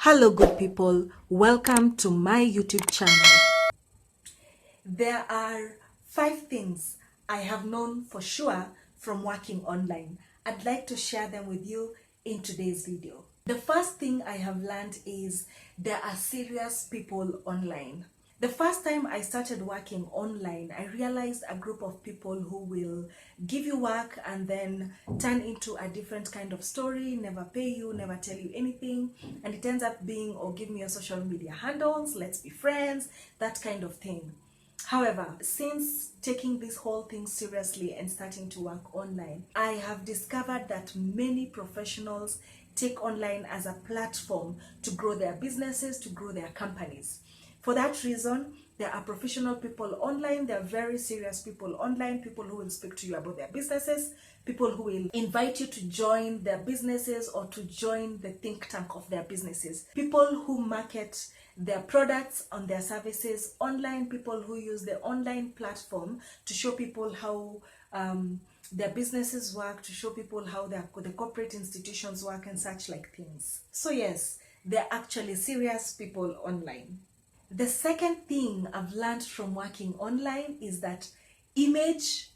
Hello, good people. Welcome to my YouTube channel. There are 5 things I have known for sure from working online. I'd like to share them with you in today's video. The first thing I have learned is there are serious people online. The first time I started working online, I realized a group of people who will give you work and then turn into a different kind of story, never pay you, never tell you anything, and it ends up being, or give me your social media handles, let's be friends, that kind of thing. However, since taking this whole thing seriously and starting to work online, I have discovered that many professionals take online as a platform to grow their businesses, to grow their companies. For that reason, there are professional people online, there are very serious people online, people who will speak to you about their businesses, people who will invite you to join their businesses or to join the think tank of their businesses, people who market their products and their services online, people who use the online platform to show people how their businesses work, to show people how the corporate institutions work and such like things. So yes, they're actually serious people online. The second thing I've learned from working online is that image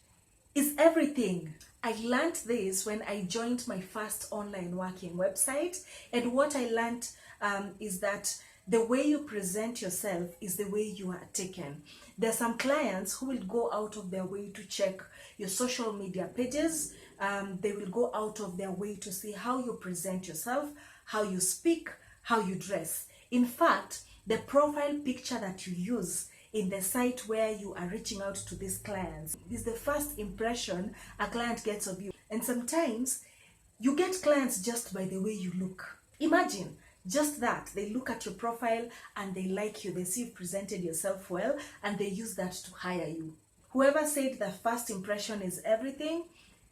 is everything. I learned this when I joined my first online working website, and what I learned is that the way you present yourself is the way you are taken. There are some clients who will go out of their way to check your social media pages. They will go out of their way to see how you present yourself, how you speak, how you dress. In fact, the profile picture that you use in the site where you are reaching out to these clients is the first impression a client gets of you. And sometimes you get clients just by the way you look. Imagine just that. They look at your profile and they like you. They see you've presented yourself well and they use that to hire you. Whoever said that first impression is everything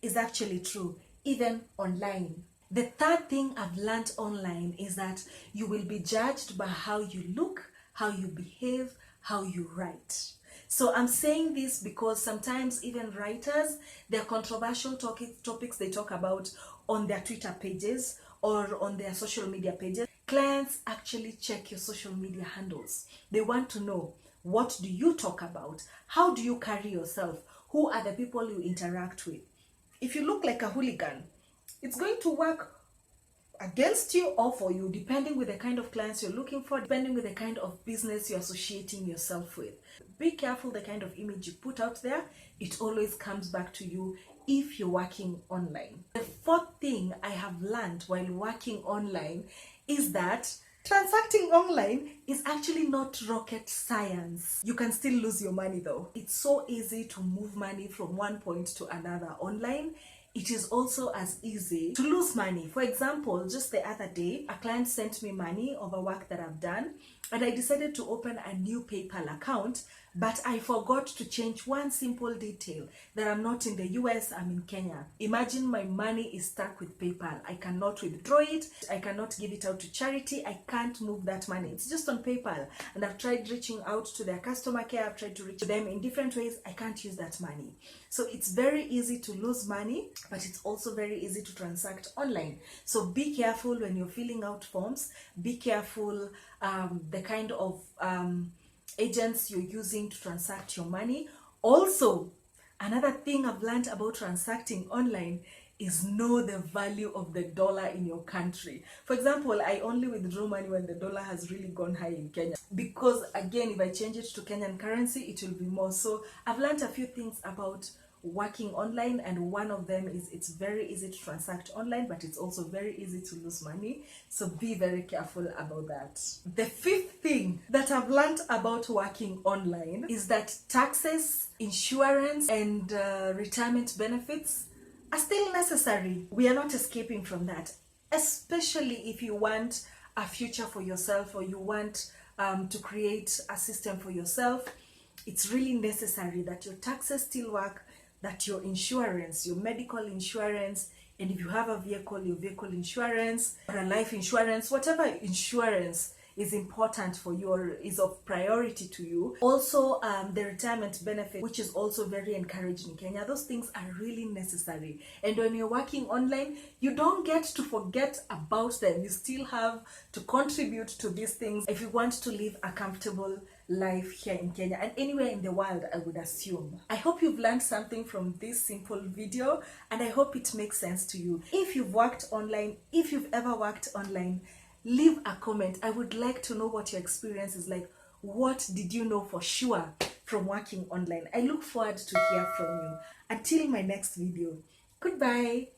is actually true, even online. The third thing I've learned online is that you will be judged by how you look, how you behave, how you write. So I'm saying this because sometimes even writers, there are controversial topics they talk about on their Twitter pages or on their social media pages. Clients actually check your social media handles. They want to know, what do you talk about? How do you carry yourself? Who are the people you interact with? If you look like a hooligan, it's going to work against you or for you, depending with the kind of clients you're looking for, depending with the kind of business you're associating yourself with. Be careful the kind of image you put out there. It always comes back to you if you're working online. The fourth thing I have learned while working online is that transacting online is actually not rocket science. You can still lose your money though. It's so easy to move money from one point to another online. It is also as easy to lose money. For example, just the other day, a client sent me money over work that I've done, and I decided to open a new PayPal account, but I forgot to change one simple detail, that I'm not in the US, I'm in Kenya. Imagine my money is stuck with PayPal. I cannot withdraw it. I cannot give it out to charity. I can't move that money. It's just on PayPal. And I've tried reaching out to their customer care. I've tried to reach them in different ways. I can't use that money. So it's very easy to lose money, but it's also very easy to transact online. So be careful when you're filling out forms. Be careful the kind of agents you're using to transact your money. Also, another thing I've learned about transacting online is know the value of the dollar in your country. For example, I only withdraw money when the dollar has really gone high in Kenya, because again, if I change it to Kenyan currency, it will be more. So I've learned a few things about working online, and one of them is it's very easy to transact online, but it's also very easy to lose money. So be very careful about that. The fifth thing that I've learned about working online is that taxes, insurance, and retirement benefits are still necessary. We are not escaping from that, especially if you want a future for yourself, or you want to create a system for yourself. It's really necessary that your taxes still work, that your insurance, your medical insurance, and if you have a vehicle, your vehicle insurance, or a life insurance, whatever insurance is important for you or is of priority to you. Also, the retirement benefit, which is also very encouraged in Kenya. Those things are really necessary. And when you're working online, you don't get to forget about them. You still have to contribute to these things if you want to live a comfortable life here in Kenya and anywhere in the world, I would assume. I hope you've learned something from this simple video, and I hope it makes sense to you. If you've worked online, if you've ever worked online, leave a comment. I would like to know what your experience is like. What did you know for sure from working online? I look forward to hear from you. Until my next video, goodbye.